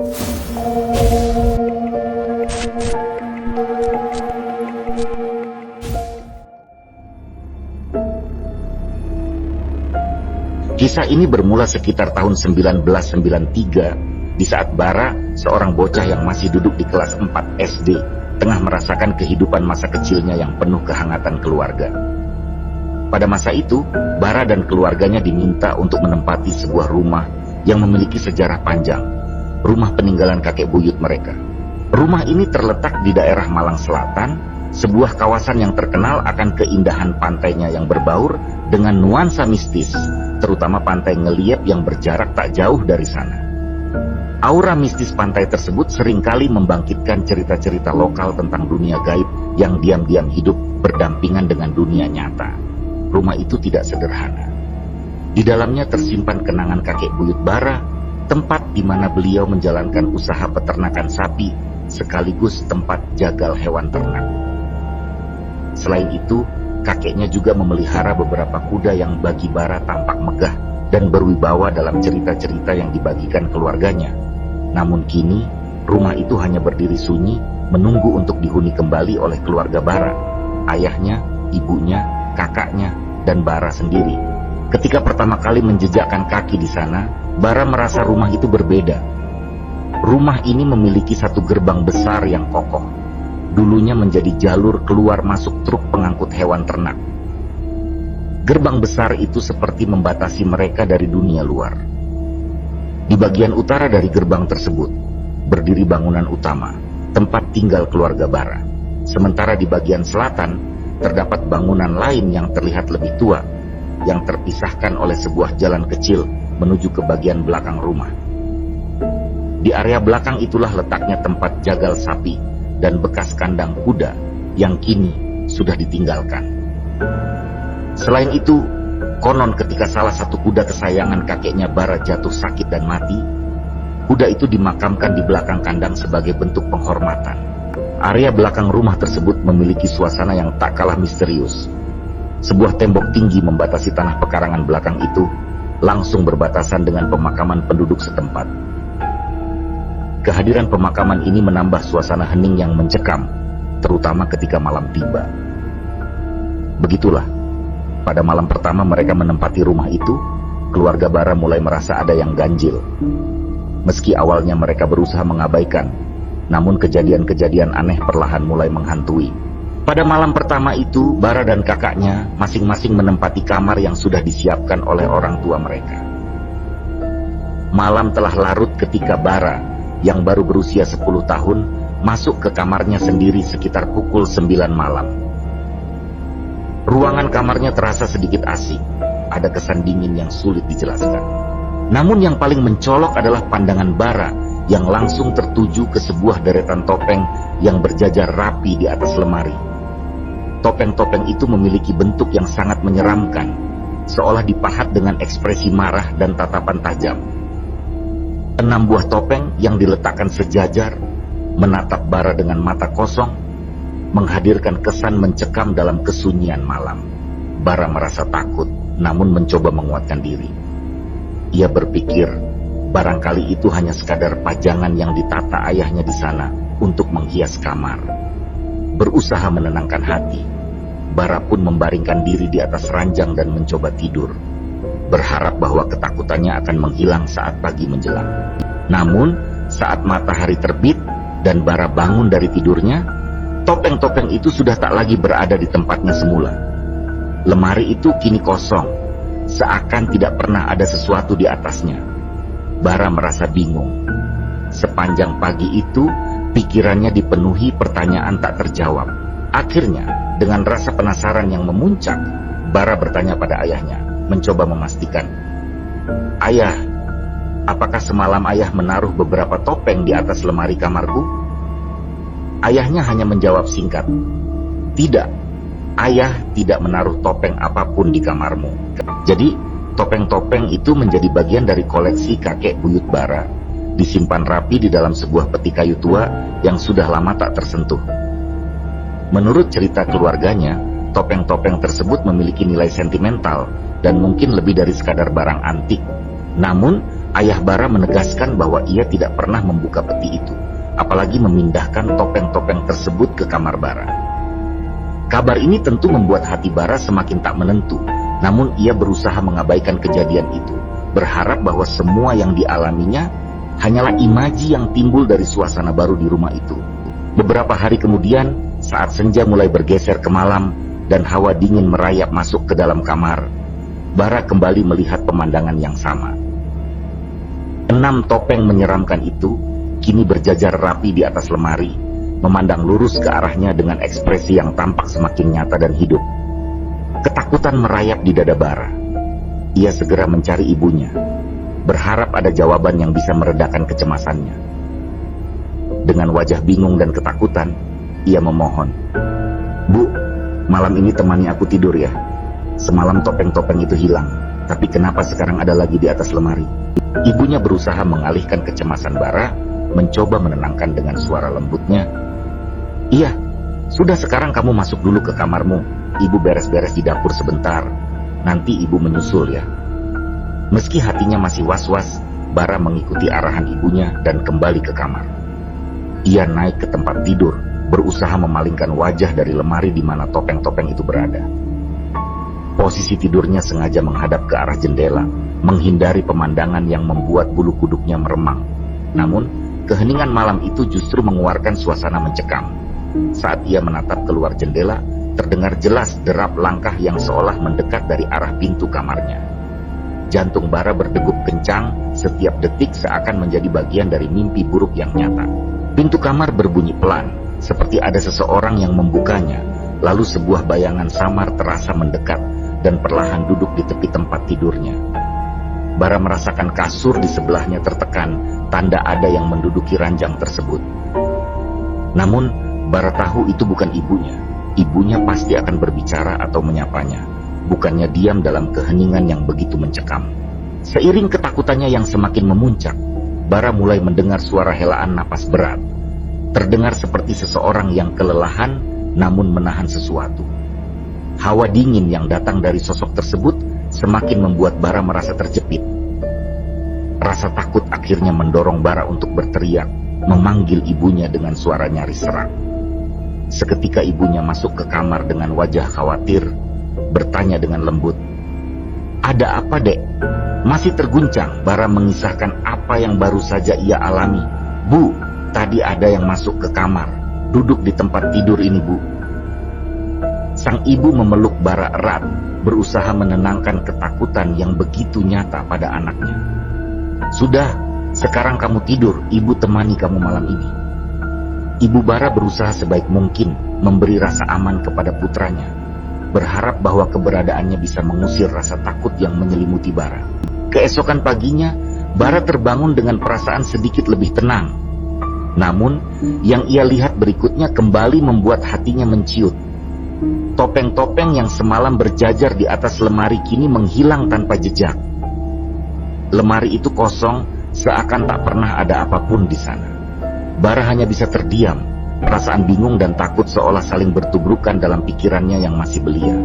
Kisah ini bermula sekitar tahun 1993 di saat Bara, seorang bocah yang masih duduk di kelas 4 SD, tengah merasakan kehidupan masa kecilnya yang penuh kehangatan keluarga. Pada masa itu, Bara dan keluarganya diminta untuk menempati sebuah rumah yang memiliki sejarah panjang, rumah peninggalan kakek buyut mereka. Rumah ini terletak di daerah Malang Selatan, sebuah kawasan yang terkenal akan keindahan pantainya yang berbaur dengan nuansa mistis, terutama pantai Ngeliep yang berjarak tak jauh dari sana. Aura mistis pantai tersebut seringkali membangkitkan cerita-cerita lokal tentang dunia gaib yang diam-diam hidup berdampingan dengan dunia nyata. Rumah itu tidak sederhana. Di dalamnya tersimpan kenangan kakek buyut Bara, tempat di mana beliau menjalankan usaha peternakan sapi, sekaligus tempat jagal hewan ternak. Selain itu, kakeknya juga memelihara beberapa kuda yang bagi Bara tampak megah dan berwibawa dalam cerita-cerita yang dibagikan keluarganya. Namun kini, rumah itu hanya berdiri sunyi, menunggu untuk dihuni kembali oleh keluarga Bara, ayahnya, ibunya, kakaknya, dan Bara sendiri. Ketika pertama kali menjejakkan kaki di sana, Bara merasa rumah itu berbeda. Rumah ini memiliki satu gerbang besar yang kokoh. Dulunya menjadi jalur keluar masuk truk pengangkut hewan ternak. Gerbang besar itu seperti membatasi mereka dari dunia luar. Di bagian utara dari gerbang tersebut, berdiri bangunan utama, tempat tinggal keluarga Bara. Sementara di bagian selatan, terdapat bangunan lain yang terlihat lebih tua, yang terpisahkan oleh sebuah jalan kecil menuju ke bagian belakang rumah. Di area belakang itulah letaknya tempat jagal sapi dan bekas kandang kuda yang kini sudah ditinggalkan. Selain itu, konon ketika salah satu kuda kesayangan kakeknya Bara jatuh sakit dan mati, kuda itu dimakamkan di belakang kandang sebagai bentuk penghormatan. Area belakang rumah tersebut memiliki suasana yang tak kalah misterius. Sebuah tembok tinggi membatasi tanah pekarangan belakang itu, langsung berbatasan dengan pemakaman penduduk setempat. Kehadiran pemakaman ini menambah suasana hening yang mencekam, terutama ketika malam tiba. Begitulah, pada malam pertama mereka menempati rumah itu, keluarga Bara mulai merasa ada yang ganjil. Meski awalnya mereka berusaha mengabaikan, namun kejadian-kejadian aneh perlahan mulai menghantui. Pada malam pertama itu, Bara dan kakaknya masing-masing menempati kamar yang sudah disiapkan oleh orang tua mereka. Malam telah larut ketika Bara, yang baru berusia 10 tahun, masuk ke kamarnya sendiri sekitar pukul 9 malam. Ruangan kamarnya terasa sedikit asing, ada kesan dingin yang sulit dijelaskan. Namun yang paling mencolok adalah pandangan Bara yang langsung tertuju ke sebuah deretan topeng yang berjajar rapi di atas lemari. Topeng-topeng itu memiliki bentuk yang sangat menyeramkan, seolah dipahat dengan ekspresi marah dan tatapan tajam. 6 buah topeng yang diletakkan sejajar menatap Bara dengan mata kosong, menghadirkan kesan mencekam dalam kesunyian malam. Bara merasa takut, namun mencoba menguatkan diri. Ia berpikir, barangkali itu hanya sekadar pajangan yang ditata ayahnya di sana untuk menghias kamar. Berusaha menenangkan hati, Bara pun membaringkan diri di atas ranjang dan mencoba tidur, berharap bahwa ketakutannya akan menghilang saat pagi menjelang. Namun, saat matahari terbit dan Bara bangun dari tidurnya, topeng-topeng itu sudah tak lagi berada di tempatnya semula. Lemari itu kini kosong, seakan tidak pernah ada sesuatu di atasnya. Bara merasa bingung. Sepanjang pagi itu, pikirannya dipenuhi pertanyaan tak terjawab. Akhirnya, dengan rasa penasaran yang memuncak, Bara bertanya pada ayahnya, mencoba memastikan. "Ayah, apakah semalam ayah menaruh beberapa topeng di atas lemari kamarku?" Ayahnya hanya menjawab singkat, "Tidak, ayah tidak menaruh topeng apapun di kamarmu." Jadi, topeng-topeng itu menjadi bagian dari koleksi kakek buyut Bara, disimpan rapi di dalam sebuah peti kayu tua yang sudah lama tak tersentuh. Menurut cerita keluarganya, topeng-topeng tersebut memiliki nilai sentimental dan mungkin lebih dari sekadar barang antik. Namun, Ayah Bara menegaskan bahwa ia tidak pernah membuka peti itu, apalagi memindahkan topeng-topeng tersebut ke kamar Bara. Kabar ini tentu membuat hati Bara semakin tak menentu, namun ia berusaha mengabaikan kejadian itu, berharap bahwa semua yang dialaminya hanyalah imaji yang timbul dari suasana baru di rumah itu. Beberapa hari kemudian, saat senja mulai bergeser ke malam dan hawa dingin merayap masuk ke dalam kamar, Bara kembali melihat pemandangan yang sama. 6 topeng menyeramkan itu kini berjajar rapi di atas lemari, memandang lurus ke arahnya dengan ekspresi yang tampak semakin nyata dan hidup. Ketakutan merayap di dada Bara. Ia segera mencari ibunya, berharap ada jawaban yang bisa meredakan kecemasannya. Dengan wajah bingung dan ketakutan, ia memohon, "Bu, malam ini temani aku tidur ya. Semalam topeng-topeng itu hilang, tapi kenapa sekarang ada lagi di atas lemari?" Ibunya berusaha mengalihkan kecemasan Bara, mencoba menenangkan dengan suara lembutnya, "Iya, sudah, sekarang kamu masuk dulu ke kamarmu. Ibu beres-beres di dapur sebentar. Nanti ibu menyusul ya." Meski hatinya masih was-was, Bara mengikuti arahan ibunya dan kembali ke kamar. Ia naik ke tempat tidur, berusaha memalingkan wajah dari lemari di mana topeng-topeng itu berada. Posisi tidurnya sengaja menghadap ke arah jendela, menghindari pemandangan yang membuat bulu kuduknya meremang. Namun, keheningan malam itu justru mengeluarkan suasana mencekam. Saat ia menatap keluar jendela, terdengar jelas derap langkah yang seolah mendekat dari arah pintu kamarnya. Jantung Bara berdegup kencang, setiap detik seakan menjadi bagian dari mimpi buruk yang nyata. Pintu kamar berbunyi pelan, seperti ada seseorang yang membukanya, lalu sebuah bayangan samar terasa mendekat dan perlahan duduk di tepi tempat tidurnya. Bara merasakan kasur di sebelahnya tertekan, tanda ada yang menduduki ranjang tersebut. Namun, Bara tahu itu bukan ibunya. Ibunya pasti akan berbicara atau menyapanya, bukannya diam dalam keheningan yang begitu mencekam. Seiring ketakutannya yang semakin memuncak, Bara mulai mendengar suara helaan napas berat. Terdengar seperti seseorang yang kelelahan namun menahan sesuatu. Hawa dingin yang datang dari sosok tersebut semakin membuat Bara merasa terjepit. Rasa takut akhirnya mendorong Bara untuk berteriak, memanggil ibunya dengan suara nyaris serak. Seketika ibunya masuk ke kamar dengan wajah khawatir, bertanya dengan lembut, "Ada apa, Dek?" Masih terguncang, Bara mengisahkan apa yang baru saja ia alami. "Bu, tadi ada yang masuk ke kamar, duduk di tempat tidur ini, Bu." Sang ibu memeluk Bara erat, berusaha menenangkan ketakutan yang begitu nyata pada anaknya. "Sudah, sekarang kamu tidur, ibu temani kamu malam ini." Ibu Bara berusaha sebaik mungkin memberi rasa aman kepada putranya, berharap bahwa keberadaannya bisa mengusir rasa takut yang menyelimuti Bara. Keesokan paginya, Bara terbangun dengan perasaan sedikit lebih tenang. Namun, yang ia lihat berikutnya kembali membuat hatinya menciut. Topeng-topeng yang semalam berjajar di atas lemari kini menghilang tanpa jejak. Lemari itu kosong, seakan tak pernah ada apapun di sana. Bara hanya bisa terdiam. Perasaan bingung dan takut seolah saling bertubrukan dalam pikirannya yang masih belia.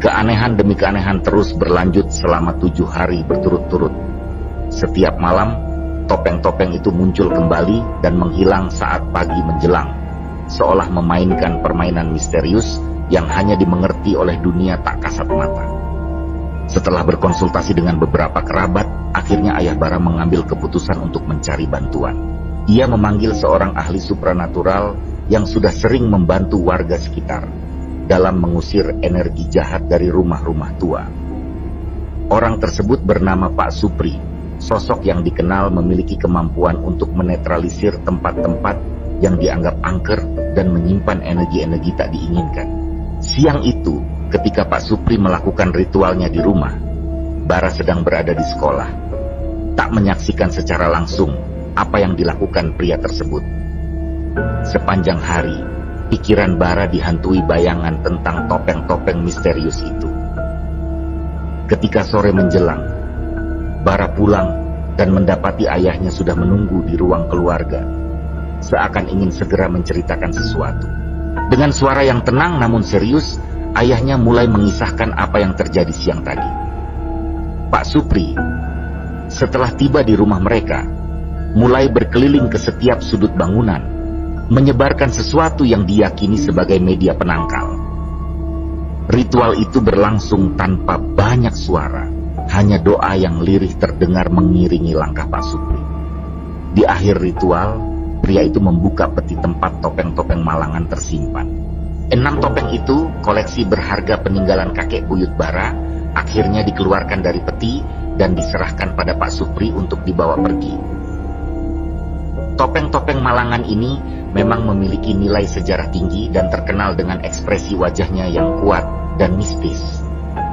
Keanehan demi keanehan terus berlanjut selama 7 hari berturut-turut. Setiap malam, topeng-topeng itu muncul kembali dan menghilang saat pagi menjelang, seolah memainkan permainan misterius yang hanya dimengerti oleh dunia tak kasat mata. Setelah berkonsultasi dengan beberapa kerabat, akhirnya ayah Bara mengambil keputusan untuk mencari bantuan. Ia memanggil seorang ahli supranatural yang sudah sering membantu warga sekitar dalam mengusir energi jahat dari rumah-rumah tua. Orang tersebut bernama Pak Supri, sosok yang dikenal memiliki kemampuan untuk menetralisir tempat-tempat yang dianggap angker dan menyimpan energi-energi tak diinginkan. Siang itu, ketika Pak Supri melakukan ritualnya di rumah, Bara sedang berada di sekolah, tak menyaksikan secara langsung apa yang dilakukan pria tersebut. Sepanjang hari, pikiran Bara dihantui bayangan tentang topeng-topeng misterius itu. Ketika sore menjelang, Bara pulang dan mendapati ayahnya sudah menunggu di ruang keluarga, seakan ingin segera menceritakan sesuatu. Dengan suara yang tenang namun serius, ayahnya mulai mengisahkan apa yang terjadi siang tadi. "Pak Supri, Setelah tiba di rumah mereka, mulai berkeliling ke setiap sudut bangunan, menyebarkan sesuatu yang diyakini sebagai media penangkal. Ritual itu berlangsung tanpa banyak suara, hanya doa yang lirih terdengar mengiringi langkah Pak Supri. Di akhir ritual, pria itu membuka peti tempat topeng-topeng malangan tersimpan. 6 topeng itu, koleksi berharga peninggalan kakek buyut Bara, akhirnya dikeluarkan dari peti dan diserahkan pada Pak Supri untuk dibawa pergi. Topeng-topeng malangan ini memang memiliki nilai sejarah tinggi dan terkenal dengan ekspresi wajahnya yang kuat dan mistis.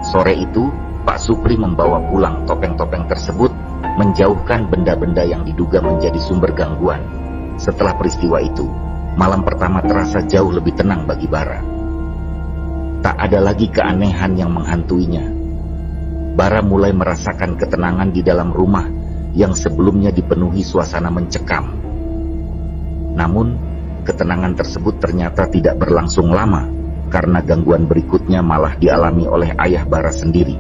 Sore itu, Pak Supri membawa pulang topeng-topeng tersebut, menjauhkan benda-benda yang diduga menjadi sumber gangguan. Setelah peristiwa itu, malam pertama terasa jauh lebih tenang bagi Bara. Tak ada lagi keanehan yang menghantuinya. Bara mulai merasakan ketenangan di dalam rumah yang sebelumnya dipenuhi suasana mencekam. Namun, ketenangan tersebut ternyata tidak berlangsung lama, karena gangguan berikutnya malah dialami oleh ayah Bara sendiri.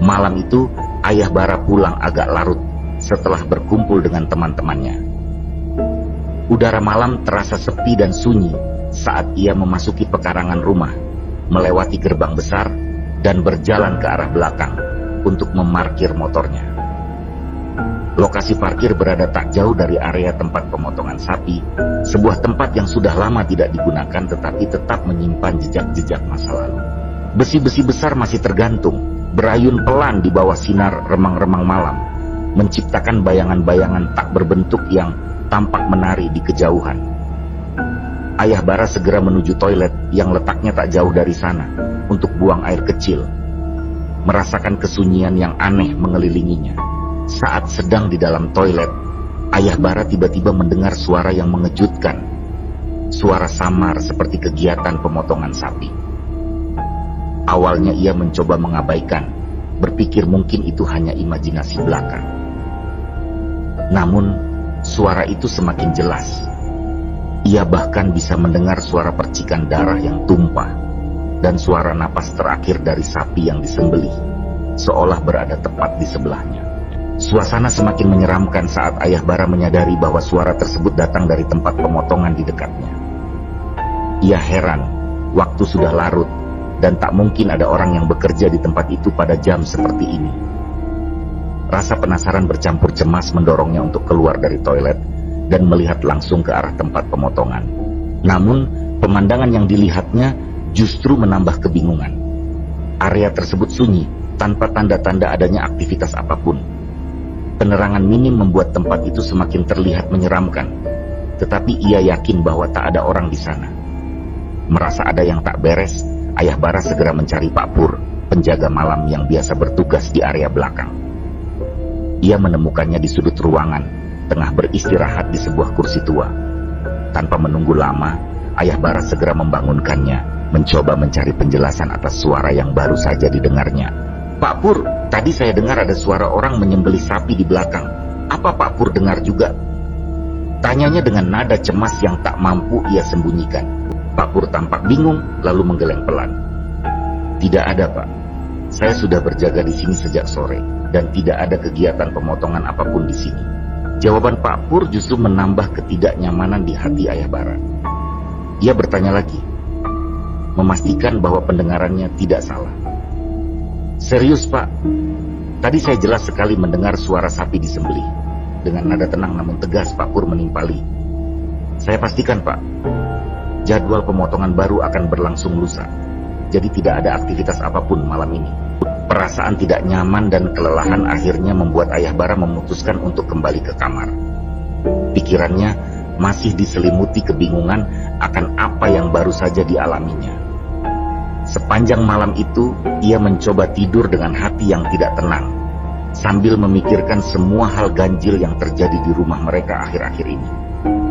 Malam itu, ayah Bara pulang agak larut setelah berkumpul dengan teman-temannya. Udara malam terasa sepi dan sunyi saat ia memasuki pekarangan rumah, melewati gerbang besar, dan berjalan ke arah belakang untuk memarkir motornya. Lokasi parkir berada tak jauh dari area tempat pemotongan sapi, sebuah tempat yang sudah lama tidak digunakan tetapi tetap menyimpan jejak-jejak masa lalu. Besi-besi besar masih tergantung, berayun pelan di bawah sinar remang-remang malam, menciptakan bayangan-bayangan tak berbentuk yang tampak menari di kejauhan. Ayah Bara segera menuju toilet yang letaknya tak jauh dari sana untuk buang air kecil. Merasakan kesunyian yang aneh mengelilinginya. Saat sedang di dalam toilet, ayah Bara tiba-tiba mendengar suara yang mengejutkan. Suara samar seperti kegiatan pemotongan sapi. Awalnya ia mencoba mengabaikan, berpikir mungkin itu hanya imajinasi belaka. Namun, suara itu semakin jelas. Ia bahkan bisa mendengar suara percikan darah yang tumpah dan suara napas terakhir dari sapi yang disembelih, seolah berada tepat di sebelahnya. Suasana semakin menyeramkan saat ayah Bara menyadari bahwa suara tersebut datang dari tempat pemotongan di dekatnya. Ia heran, waktu sudah larut, dan tak mungkin ada orang yang bekerja di tempat itu pada jam seperti ini. Rasa penasaran bercampur cemas mendorongnya untuk keluar dari toilet dan melihat langsung ke arah tempat pemotongan. Namun, pemandangan yang dilihatnya justru menambah kebingungan. Area tersebut sunyi, tanpa tanda-tanda adanya aktivitas apapun. Penerangan minim membuat tempat itu semakin terlihat menyeramkan, tetapi ia yakin bahwa tak ada orang di sana. Merasa ada yang tak beres, ayah Bara segera mencari Pak Pur, penjaga malam yang biasa bertugas di area belakang. Ia menemukannya di sudut ruangan, tengah beristirahat di sebuah kursi tua. Tanpa menunggu lama, ayah Bara segera membangunkannya, mencoba mencari penjelasan atas suara yang baru saja didengarnya. "Pak Pur, tadi saya dengar ada suara orang menyembelih sapi di belakang. Apa Pak Pur dengar juga?" Tanyanya dengan nada cemas yang tak mampu ia sembunyikan. Pak Pur tampak bingung, lalu menggeleng pelan. "Tidak ada, Pak. Saya sudah berjaga di sini sejak sore, dan tidak ada kegiatan pemotongan apapun di sini." Jawaban Pak Pur justru menambah ketidaknyamanan di hati ayah Bara. Ia bertanya lagi, memastikan bahwa pendengarannya tidak salah. "Serius, Pak. Tadi saya jelas sekali mendengar suara sapi disembelih." Dengan nada tenang namun tegas, Pak Pur menimpali. "Saya pastikan, Pak. Jadwal pemotongan baru akan berlangsung lusa, jadi tidak ada aktivitas apapun malam ini." Perasaan tidak nyaman dan kelelahan akhirnya membuat ayah Bara memutuskan untuk kembali ke kamar. Pikirannya masih diselimuti kebingungan akan apa yang baru saja dialaminya. Sepanjang malam itu, ia mencoba tidur dengan hati yang tidak tenang, sambil memikirkan semua hal ganjil yang terjadi di rumah mereka akhir-akhir ini.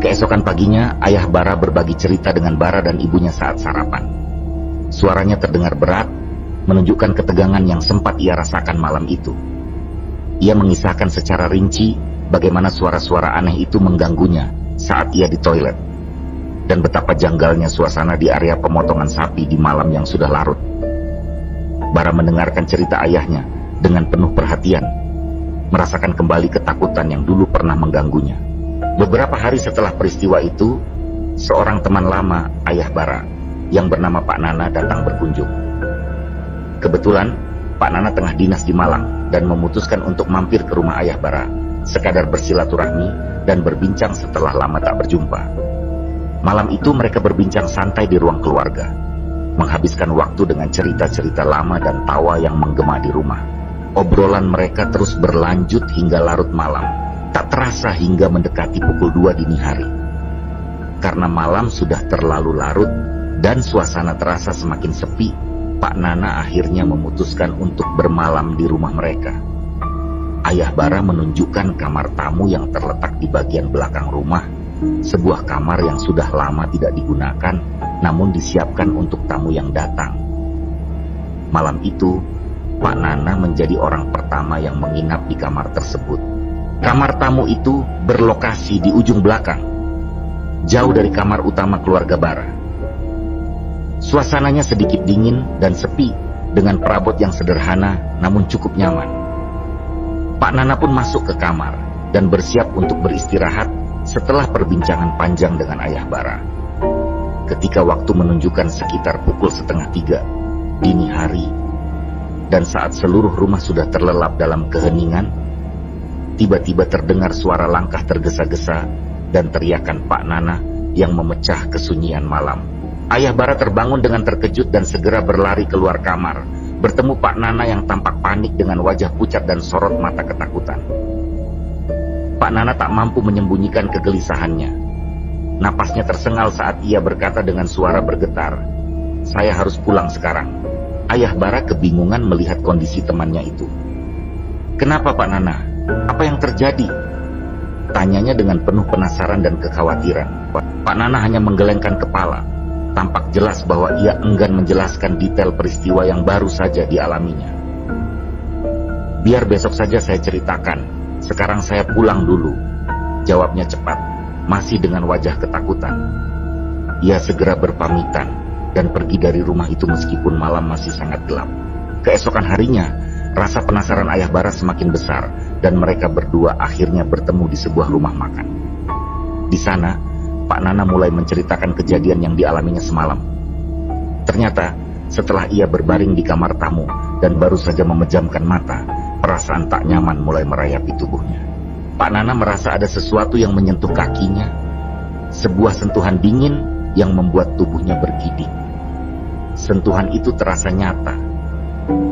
Keesokan paginya, ayah Bara berbagi cerita dengan Bara dan ibunya saat sarapan. Suaranya terdengar berat, menunjukkan ketegangan yang sempat ia rasakan malam itu. Ia mengisahkan secara rinci bagaimana suara-suara aneh itu mengganggunya saat ia di toilet, dan betapa janggalnya suasana di area pemotongan sapi di malam yang sudah larut. Bara mendengarkan cerita ayahnya dengan penuh perhatian, merasakan kembali ketakutan yang dulu pernah mengganggunya. Beberapa hari setelah peristiwa itu, seorang teman lama Ayah Bara yang bernama Pak Nana datang berkunjung. Kebetulan Pak Nana tengah dinas di Malang dan memutuskan untuk mampir ke rumah Ayah Bara, sekadar bersilaturahmi dan berbincang setelah lama tak berjumpa. Malam itu mereka berbincang santai di ruang keluarga, menghabiskan waktu dengan cerita-cerita lama dan tawa yang menggema di rumah. Obrolan mereka terus berlanjut hingga larut malam, tak terasa hingga mendekati pukul 2 dini hari. Karena malam sudah terlalu larut dan suasana terasa semakin sepi, Pak Nana akhirnya memutuskan untuk bermalam di rumah mereka. Ayah Bara menunjukkan kamar tamu yang terletak di bagian belakang rumah, sebuah kamar yang sudah lama tidak digunakan, namun disiapkan untuk tamu yang datang. Malam itu, Pak Nana menjadi orang pertama yang menginap di kamar tersebut. Kamar tamu itu berlokasi di ujung belakang, jauh dari kamar utama keluarga Bara. Suasananya sedikit dingin dan sepi, dengan perabot yang sederhana namun cukup nyaman. Pak Nana pun masuk ke kamar dan bersiap untuk beristirahat setelah perbincangan panjang dengan Ayah Bara. Ketika waktu menunjukkan sekitar pukul 2:30 dini hari, dan saat seluruh rumah sudah terlelap dalam keheningan, tiba-tiba terdengar suara langkah tergesa-gesa dan teriakan Pak Nana yang memecah kesunyian malam. Ayah Bara terbangun dengan terkejut dan segera berlari keluar kamar, bertemu Pak Nana yang tampak panik dengan wajah pucat dan sorot mata ketakutan. Pak Nana tak mampu menyembunyikan kegelisahannya. Napasnya tersengal saat ia berkata dengan suara bergetar, "Saya harus pulang sekarang." Ayah Bara kebingungan melihat kondisi temannya itu. "Kenapa Pak Nana? Apa yang terjadi?" tanyanya dengan penuh penasaran dan kekhawatiran. Pak Nana hanya menggelengkan kepala. Tampak jelas bahwa ia enggan menjelaskan detail peristiwa yang baru saja dialaminya. "Biar besok saja saya ceritakan. Sekarang saya pulang dulu," jawabnya cepat, masih dengan wajah ketakutan. Ia segera berpamitan dan pergi dari rumah itu meskipun malam masih sangat gelap. Keesokan harinya, rasa penasaran Ayah Bara semakin besar dan mereka berdua akhirnya bertemu di sebuah rumah makan. Di sana, Pak Nana mulai menceritakan kejadian yang dialaminya semalam. Ternyata, setelah ia berbaring di kamar tamu dan baru saja memejamkan mata, perasaan tak nyaman mulai merayapi tubuhnya. Pak Nana merasa ada sesuatu yang menyentuh kakinya, sebuah sentuhan dingin yang membuat tubuhnya bergidik. Sentuhan itu terasa nyata,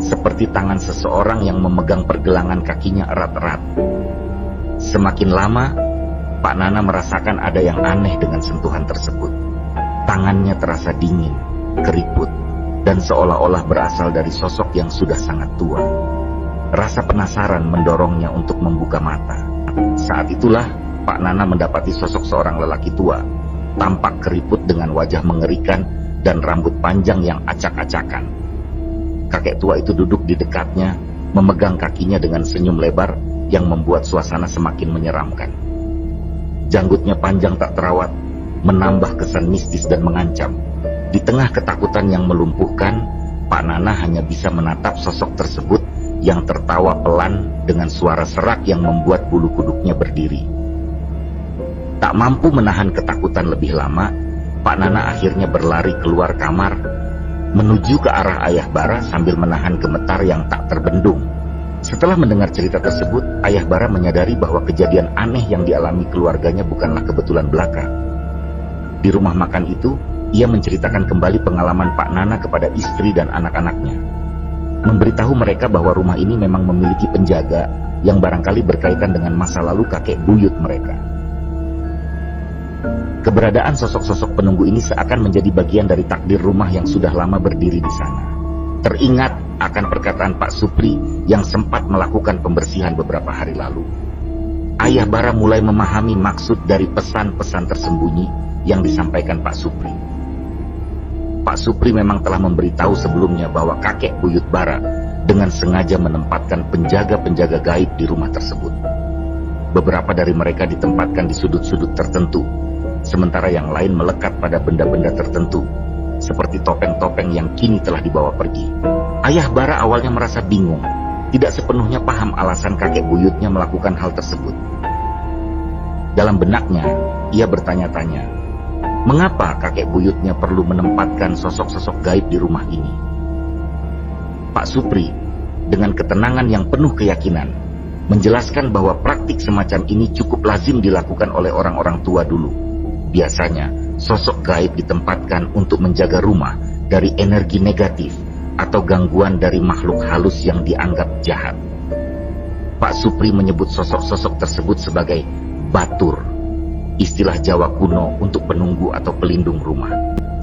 seperti tangan seseorang yang memegang pergelangan kakinya erat-erat. Semakin lama, Pak Nana merasakan ada yang aneh dengan sentuhan tersebut. Tangannya terasa dingin, keriput, dan seolah-olah berasal dari sosok yang sudah sangat tua. Rasa penasaran mendorongnya untuk membuka mata. Saat itulah, Pak Nana mendapati sosok seorang lelaki tua, tampak keriput dengan wajah mengerikan dan rambut panjang yang acak-acakan. Kakek tua itu duduk di dekatnya, memegang kakinya dengan senyum lebar yang membuat suasana semakin menyeramkan. Janggutnya panjang tak terawat, menambah kesan mistis dan mengancam. Di tengah ketakutan yang melumpuhkan, Pak Nana hanya bisa menatap sosok tersebut yang tertawa pelan dengan suara serak yang membuat bulu kuduknya berdiri. Tak mampu menahan ketakutan lebih lama, Pak Nana akhirnya berlari keluar kamar, menuju ke arah Ayah Bara sambil menahan gemetar yang tak terbendung. Setelah mendengar cerita tersebut, Ayah Bara menyadari bahwa kejadian aneh yang dialami keluarganya bukanlah kebetulan belaka. Di rumah makan itu, ia menceritakan kembali pengalaman Pak Nana kepada istri dan anak-anaknya, memberitahu mereka bahwa rumah ini memang memiliki penjaga yang barangkali berkaitan dengan masa lalu kakek buyut mereka. Keberadaan sosok-sosok penunggu ini seakan menjadi bagian dari takdir rumah yang sudah lama berdiri di sana. Teringat akan perkataan Pak Supri yang sempat melakukan pembersihan beberapa hari lalu. Ayah Bara mulai memahami maksud dari pesan-pesan tersembunyi yang disampaikan Pak Supri. Pak Supri memang telah memberitahu sebelumnya bahwa kakek buyut Bara dengan sengaja menempatkan penjaga-penjaga gaib di rumah tersebut. Beberapa dari mereka ditempatkan di sudut-sudut tertentu, sementara yang lain melekat pada benda-benda tertentu, seperti topeng-topeng yang kini telah dibawa pergi. Ayah Bara awalnya merasa bingung, tidak sepenuhnya paham alasan kakek buyutnya melakukan hal tersebut. Dalam benaknya, ia bertanya-tanya, mengapa kakek buyutnya perlu menempatkan sosok-sosok gaib di rumah ini? Pak Supri, dengan ketenangan yang penuh keyakinan, menjelaskan bahwa praktik semacam ini cukup lazim dilakukan oleh orang-orang tua dulu. Biasanya, sosok gaib ditempatkan untuk menjaga rumah dari energi negatif atau gangguan dari makhluk halus yang dianggap jahat. Pak Supri menyebut sosok-sosok tersebut sebagai batur, istilah Jawa kuno untuk penunggu atau pelindung rumah.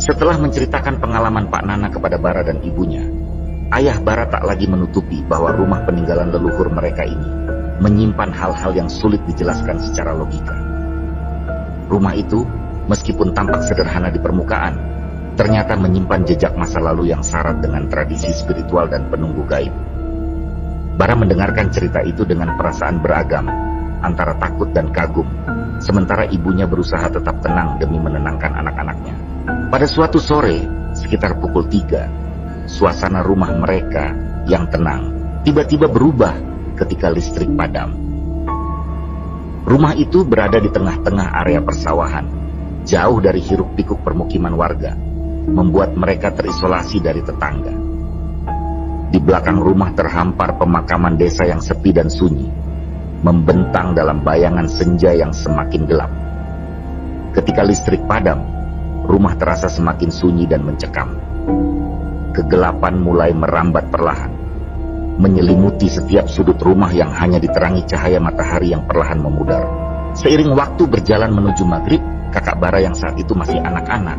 Setelah menceritakan pengalaman Pak Nana kepada Bara dan ibunya, ayah Bara tak lagi menutupi bahwa rumah peninggalan leluhur mereka ini menyimpan hal-hal yang sulit dijelaskan secara logika. Rumah itu, meskipun tampak sederhana di permukaan, ternyata menyimpan jejak masa lalu yang syarat dengan tradisi spiritual dan penunggu gaib. Bara mendengarkan cerita itu dengan perasaan beragam, antara takut dan kagum, sementara ibunya berusaha tetap tenang demi menenangkan anak-anaknya. Pada suatu sore, sekitar pukul 3, suasana rumah mereka yang tenang tiba-tiba berubah ketika listrik padam. Rumah itu berada di tengah-tengah area persawahan, jauh dari hiruk-pikuk permukiman warga, membuat mereka terisolasi dari tetangga. Di belakang rumah terhampar pemakaman desa yang sepi dan sunyi, membentang dalam bayangan senja yang semakin gelap. Ketika listrik padam, rumah terasa semakin sunyi dan mencekam. Kegelapan mulai merambat perlahan, menyelimuti setiap sudut rumah yang hanya diterangi cahaya matahari yang perlahan memudar. Seiring waktu berjalan menuju maghrib, kakak Bara yang saat itu masih anak-anak,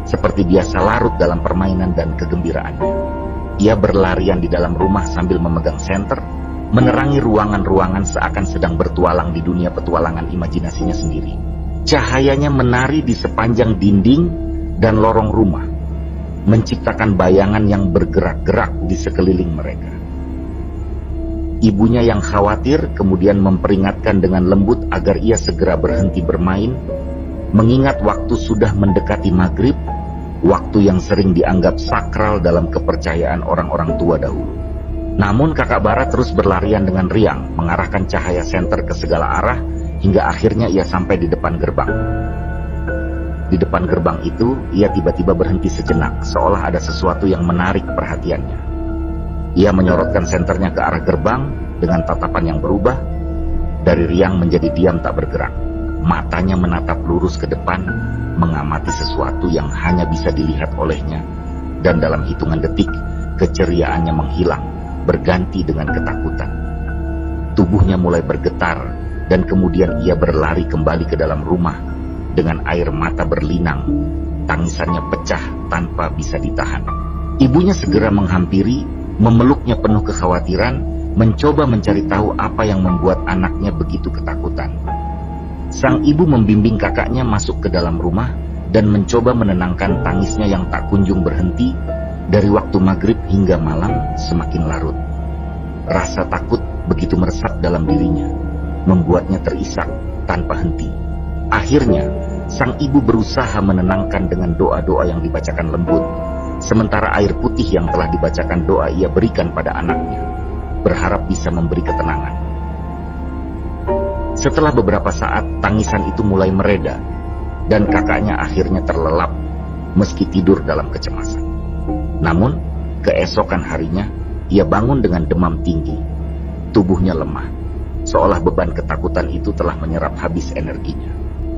seperti biasa larut dalam permainan dan kegembiraannya. Ia berlarian di dalam rumah sambil memegang senter, menerangi ruangan-ruangan seakan sedang bertualang di dunia petualangan imajinasinya sendiri. Cahayanya menari di sepanjang dinding dan lorong rumah, menciptakan bayangan yang bergerak-gerak di sekeliling mereka. Ibunya yang khawatir kemudian memperingatkan dengan lembut agar ia segera berhenti bermain, mengingat waktu sudah mendekati maghrib, waktu yang sering dianggap sakral dalam kepercayaan orang-orang tua dahulu. Namun kakak Bara terus berlarian dengan riang, mengarahkan cahaya senter ke segala arah, hingga akhirnya ia sampai di depan gerbang. Di depan gerbang itu, ia tiba-tiba berhenti sejenak, seolah ada sesuatu yang menarik perhatiannya. Ia menyorotkan senternya ke arah gerbang dengan tatapan yang berubah, dari riang menjadi diam tak bergerak. Matanya menatap lurus ke depan, mengamati sesuatu yang hanya bisa dilihat olehnya, dan dalam hitungan detik, keceriaannya menghilang, berganti dengan ketakutan. Tubuhnya mulai bergetar, dan kemudian ia berlari kembali ke dalam rumah, dengan air mata berlinang, tangisannya pecah tanpa bisa ditahan. Ibunya segera menghampiri, memeluknya penuh kekhawatiran, mencoba mencari tahu apa yang membuat anaknya begitu ketakutan. Sang ibu membimbing kakaknya masuk ke dalam rumah, dan mencoba menenangkan tangisnya yang tak kunjung berhenti, dari waktu maghrib hingga malam semakin larut. Rasa takut begitu meresap dalam dirinya, membuatnya terisak tanpa henti. Akhirnya, sang ibu berusaha menenangkan dengan doa-doa yang dibacakan lembut, sementara air putih yang telah dibacakan doa ia berikan pada anaknya, berharap bisa memberi ketenangan. Setelah beberapa saat, tangisan itu mulai mereda, dan kakaknya akhirnya terlelap, meski tidur dalam kecemasan. Namun, keesokan harinya, ia bangun dengan demam tinggi. Tubuhnya lemah, seolah beban ketakutan itu telah menyerap habis energinya.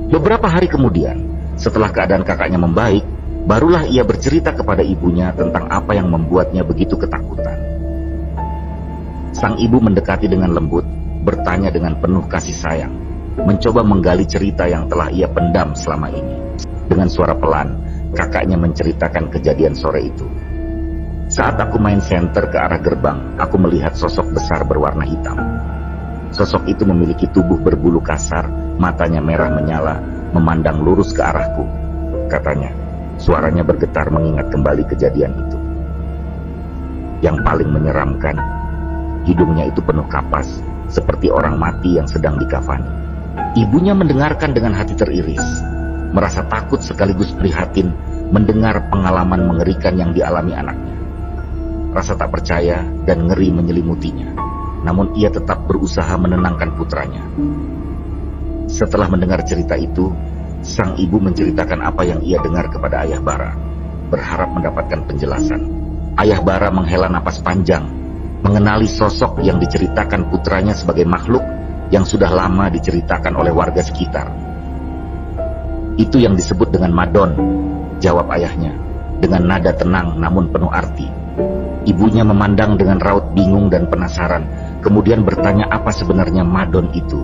Beberapa hari kemudian, setelah keadaan kakaknya membaik, barulah ia bercerita kepada ibunya tentang apa yang membuatnya begitu ketakutan. Sang ibu mendekati dengan lembut, bertanya dengan penuh kasih sayang, mencoba menggali cerita yang telah ia pendam selama ini. Dengan suara pelan, kakaknya menceritakan kejadian sore itu. Saat aku main senter ke arah gerbang, aku melihat sosok besar berwarna hitam. Sosok itu memiliki tubuh berbulu kasar, matanya merah menyala, memandang lurus ke arahku, katanya. Suaranya bergetar mengingat kembali kejadian itu. Yang paling menyeramkan, hidungnya itu penuh kapas, seperti orang mati yang sedang dikafani. Ibunya mendengarkan dengan hati teriris, merasa takut sekaligus prihatin mendengar pengalaman mengerikan yang dialami anaknya. Rasa tak percaya dan ngeri menyelimutinya. namun ia tetap berusaha menenangkan putranya. Setelah mendengar cerita itu, sang ibu menceritakan apa yang ia dengar kepada ayah Bara, berharap mendapatkan penjelasan. Ayah Bara menghela napas panjang, mengenali sosok yang diceritakan putranya sebagai makhluk yang sudah lama diceritakan oleh warga sekitar. Itu yang disebut dengan Madon, jawab ayahnya, dengan nada tenang namun penuh arti. Ibunya memandang dengan raut bingung dan penasaran, kemudian bertanya apa sebenarnya Madon itu.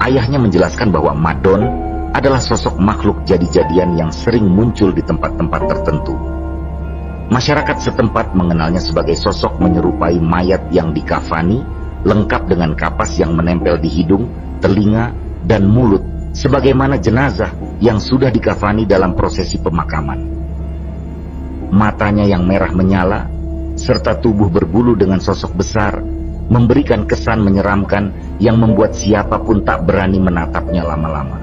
Ayahnya menjelaskan bahwa Madon adalah sosok makhluk jadi-jadian yang sering muncul di tempat-tempat tertentu. Masyarakat setempat mengenalnya sebagai sosok menyerupai mayat yang dikafani, lengkap dengan kapas yang menempel di hidung, telinga, dan mulut, sebagaimana jenazah yang sudah dikafani dalam prosesi pemakaman. Matanya yang merah menyala, serta tubuh berbulu dengan sosok besar, memberikan kesan menyeramkan yang membuat siapapun tak berani menatapnya lama-lama.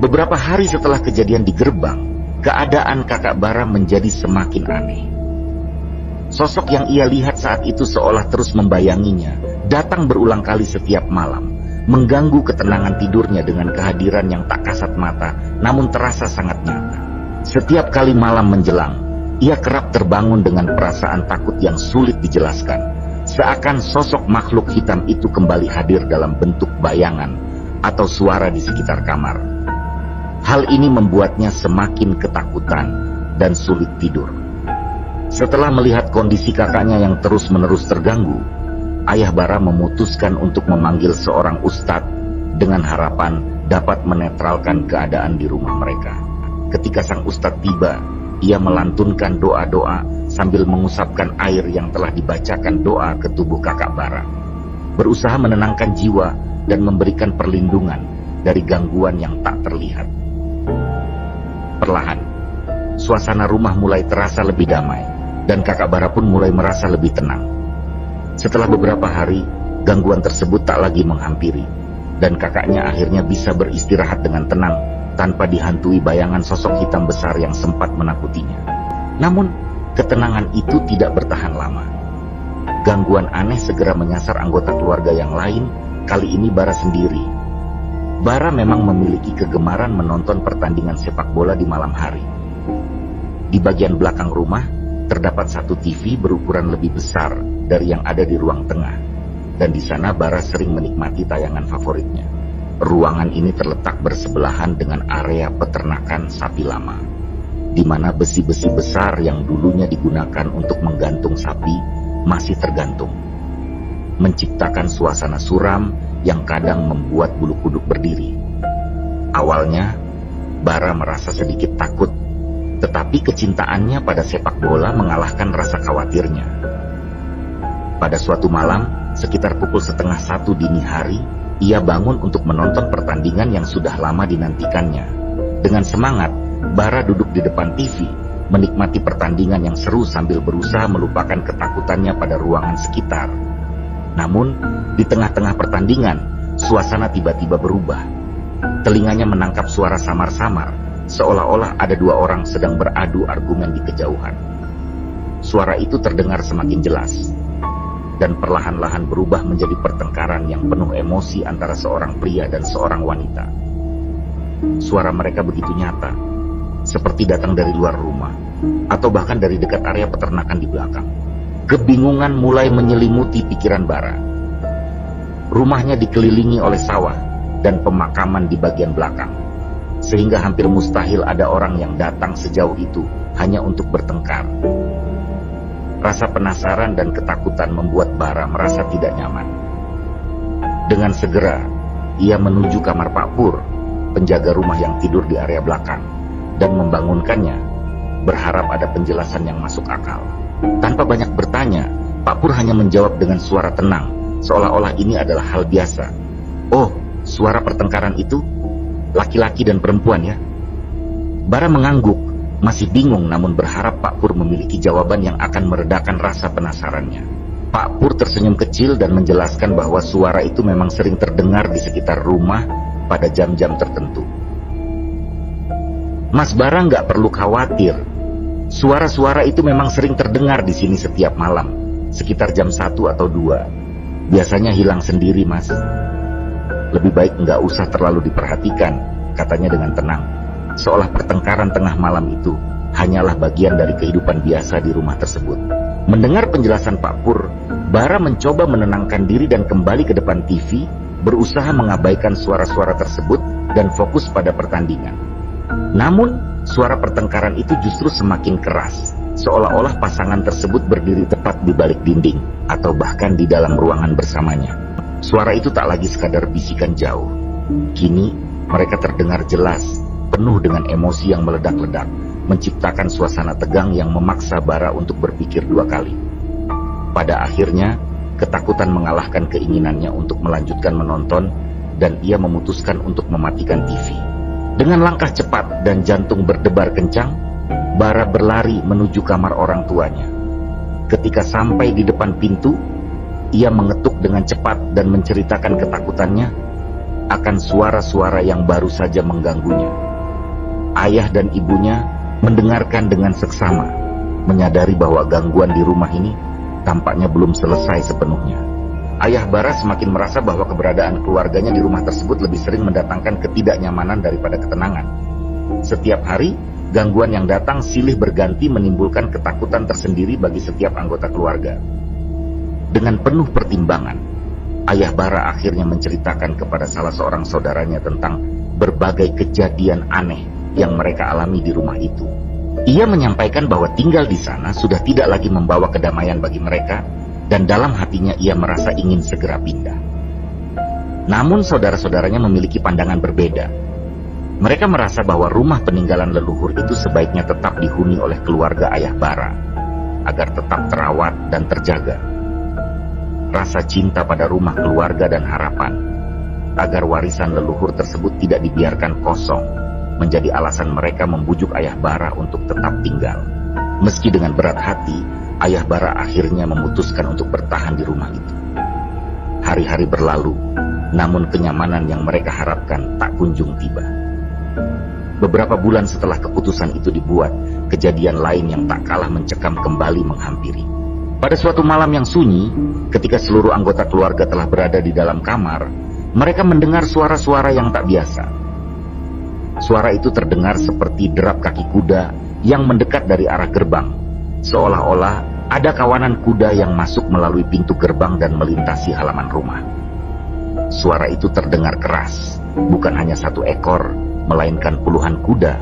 Beberapa hari setelah kejadian di gerbang, keadaan kakak Bara menjadi semakin aneh. Sosok yang ia lihat saat itu seolah terus membayanginya, datang berulang kali setiap malam, mengganggu ketenangan tidurnya dengan kehadiran yang tak kasat mata, namun terasa sangat nyata. Setiap kali malam menjelang, ia kerap terbangun dengan perasaan takut yang sulit dijelaskan, seakan sosok makhluk hitam itu kembali hadir dalam bentuk bayangan atau suara di sekitar kamar. Hal ini membuatnya semakin ketakutan dan sulit tidur. Setelah melihat kondisi kakaknya yang terus-menerus terganggu, ayah Bara memutuskan untuk memanggil seorang ustadz dengan harapan dapat menetralkan keadaan di rumah mereka. Ketika sang ustadz tiba, ia melantunkan doa-doa sambil mengusapkan air yang telah dibacakan doa ke tubuh kakak Bara, berusaha menenangkan jiwa dan memberikan perlindungan dari gangguan yang tak terlihat. Perlahan, suasana rumah mulai terasa lebih damai, dan kakak Bara pun mulai merasa lebih tenang. Setelah beberapa hari, gangguan tersebut tak lagi menghampiri, dan kakaknya akhirnya bisa beristirahat dengan tenang, tanpa dihantui bayangan sosok hitam besar yang sempat menakutinya. Namun, ketenangan itu tidak bertahan lama. Gangguan aneh segera menyasar anggota keluarga yang lain, kali ini Bara sendiri. Bara memang memiliki kegemaran menonton pertandingan sepak bola di malam hari. Di bagian belakang rumah, terdapat satu TV berukuran lebih besar dari yang ada di ruang tengah, dan di sana Bara sering menikmati tayangan favoritnya. Ruangan ini terletak bersebelahan dengan area peternakan sapi lama, di mana besi-besi besar yang dulunya digunakan untuk menggantung sapi masih tergantung, menciptakan suasana suram yang kadang membuat bulu kuduk berdiri. Awalnya, Bara merasa sedikit takut, tetapi kecintaannya pada sepak bola mengalahkan rasa khawatirnya. Pada suatu malam, sekitar pukul 12:30 dini hari, ia bangun untuk menonton pertandingan yang sudah lama dinantikannya. Dengan semangat, Bara duduk di depan TV, menikmati pertandingan yang seru sambil berusaha melupakan ketakutannya pada ruangan sekitar. Namun, di tengah-tengah pertandingan, suasana tiba-tiba berubah. Telinganya menangkap suara samar-samar, seolah-olah ada dua orang sedang beradu argumen di kejauhan. Suara itu terdengar semakin jelas, dan perlahan-lahan berubah menjadi pertengkaran yang penuh emosi antara seorang pria dan seorang wanita. Suara mereka begitu nyata, seperti datang dari luar rumah, atau bahkan dari dekat area peternakan di belakang. Kebingungan mulai menyelimuti pikiran Bara. Rumahnya dikelilingi oleh sawah dan pemakaman di bagian belakang, sehingga hampir mustahil ada orang yang datang sejauh itu hanya untuk bertengkar. Rasa penasaran dan ketakutan membuat Bara merasa tidak nyaman. Dengan segera, ia menuju kamar Pak Pur, penjaga rumah yang tidur di area belakang, dan membangunkannya, berharap ada penjelasan yang masuk akal. Tanpa banyak bertanya, Pak Pur hanya menjawab dengan suara tenang, seolah-olah ini adalah hal biasa. "Oh, suara pertengkaran itu laki-laki dan perempuan ya?" Bara mengangguk, masih bingung namun berharap Pak Pur memiliki jawaban yang akan meredakan rasa penasarannya. Pak Pur tersenyum kecil dan menjelaskan bahwa suara itu memang sering terdengar di sekitar rumah pada jam-jam tertentu. "Mas Bara nggak perlu khawatir. Suara-suara itu memang sering terdengar di sini setiap malam, sekitar jam 1 atau 2. Biasanya hilang sendiri, Mas. Lebih baik nggak usah terlalu diperhatikan, katanya dengan tenang. Seolah pertengkaran tengah malam itu hanyalah bagian dari kehidupan biasa di rumah tersebut. Mendengar penjelasan Pak Pur, Bara mencoba menenangkan diri dan kembali ke depan TV, berusaha mengabaikan suara-suara tersebut dan fokus pada pertandingan. Namun, suara pertengkaran itu justru semakin keras, seolah-olah pasangan tersebut berdiri tepat di balik dinding, atau bahkan di dalam ruangan bersamanya. Suara itu tak lagi sekadar bisikan jauh. Kini, mereka terdengar jelas, penuh dengan emosi yang meledak-ledak, menciptakan suasana tegang yang memaksa Bara untuk berpikir dua kali. Pada akhirnya, ketakutan mengalahkan keinginannya untuk melanjutkan menonton, dan ia memutuskan untuk mematikan TV. Dengan langkah cepat dan jantung berdebar kencang, Bara berlari menuju kamar orang tuanya. Ketika sampai di depan pintu, ia mengetuk dengan cepat dan menceritakan ketakutannya akan suara-suara yang baru saja mengganggunya. Ayah dan ibunya mendengarkan dengan seksama, menyadari bahwa gangguan di rumah ini tampaknya belum selesai sepenuhnya. Ayah Bara semakin merasa bahwa keberadaan keluarganya di rumah tersebut lebih sering mendatangkan ketidaknyamanan daripada ketenangan. Setiap hari, gangguan yang datang silih berganti menimbulkan ketakutan tersendiri bagi setiap anggota keluarga. Dengan penuh pertimbangan, Ayah Bara akhirnya menceritakan kepada salah seorang saudaranya tentang berbagai kejadian aneh yang mereka alami di rumah itu. Ia menyampaikan bahwa tinggal di sana sudah tidak lagi membawa kedamaian bagi mereka, dan dalam hatinya ia merasa ingin segera pindah. Namun saudara-saudaranya memiliki pandangan berbeda. Mereka merasa bahwa rumah peninggalan leluhur itu sebaiknya tetap dihuni oleh keluarga Ayah Bara, agar tetap terawat dan terjaga. Rasa cinta pada rumah keluarga dan harapan agar warisan leluhur tersebut tidak dibiarkan kosong menjadi alasan mereka membujuk Ayah Bara untuk tetap tinggal. Meski dengan berat hati, Ayah Bara akhirnya memutuskan untuk bertahan di rumah itu. Hari-hari berlalu, namun kenyamanan yang mereka harapkan tak kunjung tiba. Beberapa bulan setelah keputusan itu dibuat, kejadian lain yang tak kalah mencekam kembali menghampiri. Pada suatu malam yang sunyi, ketika seluruh anggota keluarga telah berada di dalam kamar, mereka mendengar suara-suara yang tak biasa. Suara itu terdengar seperti derap kaki kuda yang mendekat dari arah gerbang, seolah-olah ada kawanan kuda yang masuk melalui pintu gerbang dan melintasi halaman rumah. Suara itu terdengar keras, bukan hanya satu ekor, melainkan puluhan kuda,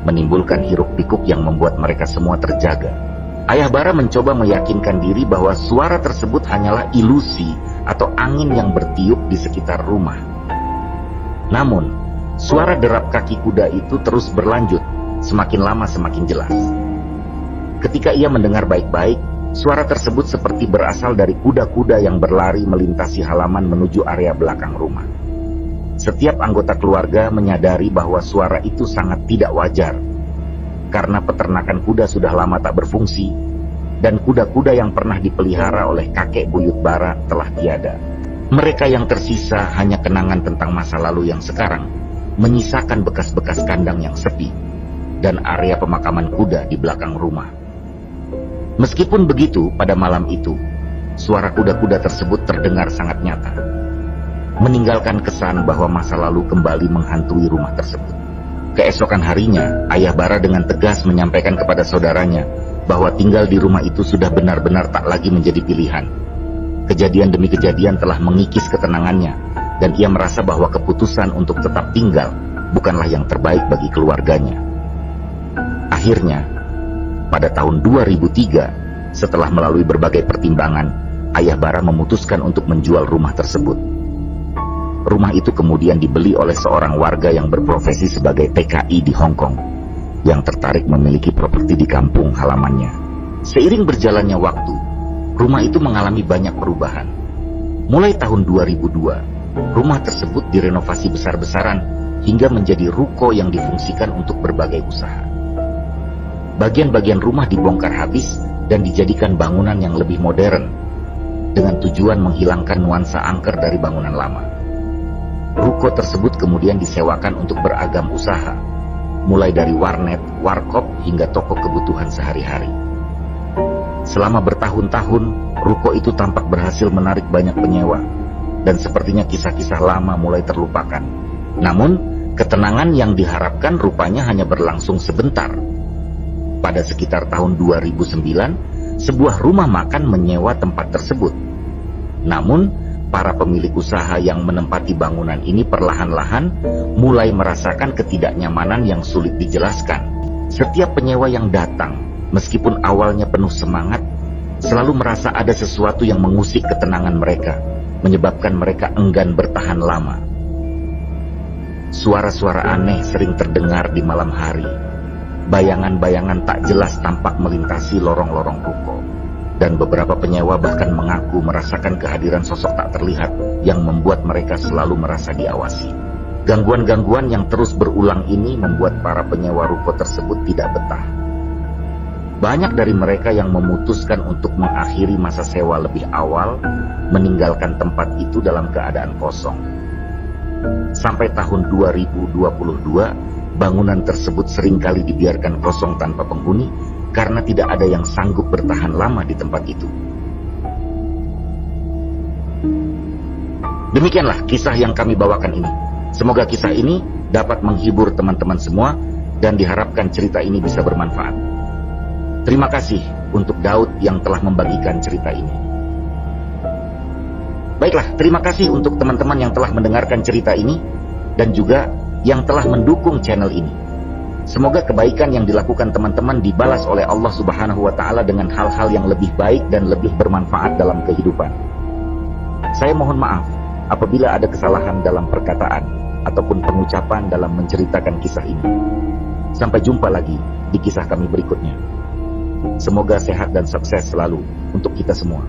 menimbulkan hiruk-pikuk yang membuat mereka semua terjaga. Ayah Bara mencoba meyakinkan diri bahwa suara tersebut hanyalah ilusi atau angin yang bertiup di sekitar rumah. Namun, suara derap kaki kuda itu terus berlanjut, semakin lama semakin jelas. Ketika ia mendengar baik-baik, suara tersebut seperti berasal dari kuda-kuda yang berlari melintasi halaman menuju area belakang rumah. Setiap anggota keluarga menyadari bahwa suara itu sangat tidak wajar, karena peternakan kuda sudah lama tak berfungsi, dan kuda-kuda yang pernah dipelihara oleh kakek buyut Bara telah tiada. Mereka yang tersisa hanya kenangan tentang masa lalu yang sekarang menyisakan bekas-bekas kandang yang sepi dan area pemakaman kuda di belakang rumah. Meskipun begitu, pada malam itu, suara kuda-kuda tersebut terdengar sangat nyata, meninggalkan kesan bahwa masa lalu kembali menghantui rumah tersebut. Keesokan harinya, Ayah Bara dengan tegas menyampaikan kepada saudaranya bahwa tinggal di rumah itu sudah benar-benar tak lagi menjadi pilihan. Kejadian demi kejadian telah mengikis ketenangannya, dan ia merasa bahwa keputusan untuk tetap tinggal bukanlah yang terbaik bagi keluarganya. Akhirnya, pada tahun 2003, setelah melalui berbagai pertimbangan, Ayah Bara memutuskan untuk menjual rumah tersebut. Rumah itu kemudian dibeli oleh seorang warga yang berprofesi sebagai TKI di Hong Kong, yang tertarik memiliki properti di kampung halamannya. Seiring berjalannya waktu, rumah itu mengalami banyak perubahan. Mulai tahun 2002, rumah tersebut direnovasi besar-besaran hingga menjadi ruko yang difungsikan untuk berbagai usaha. Bagian-bagian rumah dibongkar habis dan dijadikan bangunan yang lebih modern, dengan tujuan menghilangkan nuansa angker dari bangunan lama. Ruko tersebut kemudian disewakan untuk beragam usaha, mulai dari warnet, warkop, hingga toko kebutuhan sehari-hari. Selama bertahun-tahun, ruko itu tampak berhasil menarik banyak penyewa, dan sepertinya kisah-kisah lama mulai terlupakan. Namun, ketenangan yang diharapkan rupanya hanya berlangsung sebentar. Pada sekitar tahun 2009, sebuah rumah makan menyewa tempat tersebut. Namun, para pemilik usaha yang menempati bangunan ini perlahan-lahan mulai merasakan ketidaknyamanan yang sulit dijelaskan. Setiap penyewa yang datang, meskipun awalnya penuh semangat, selalu merasa ada sesuatu yang mengusik ketenangan mereka, menyebabkan mereka enggan bertahan lama. Suara-suara aneh sering terdengar di malam hari. Bayangan-bayangan tak jelas tampak melintasi lorong-lorong ruko. Dan beberapa penyewa bahkan mengaku merasakan kehadiran sosok tak terlihat yang membuat mereka selalu merasa diawasi. Gangguan-gangguan yang terus berulang ini membuat para penyewa ruko tersebut tidak betah. Banyak dari mereka yang memutuskan untuk mengakhiri masa sewa lebih awal, meninggalkan tempat itu dalam keadaan kosong. Sampai tahun 2022, bangunan tersebut seringkali dibiarkan kosong tanpa penghuni karena tidak ada yang sanggup bertahan lama di tempat itu. Demikianlah kisah yang kami bawakan ini. Semoga kisah ini dapat menghibur teman-teman semua dan diharapkan cerita ini bisa bermanfaat. Terima kasih untuk Daud yang telah membagikan cerita ini. Baiklah, terima kasih untuk teman-teman yang telah mendengarkan cerita ini dan juga yang telah mendukung channel ini. Semoga kebaikan yang dilakukan teman-teman dibalas oleh Allah Subhanahu wa Ta'ala dengan hal-hal yang lebih baik dan lebih bermanfaat dalam kehidupan. Saya mohon maaf apabila ada kesalahan dalam perkataan ataupun pengucapan dalam menceritakan kisah ini. Sampai jumpa lagi di kisah kami berikutnya. Semoga sehat dan sukses selalu untuk kita semua.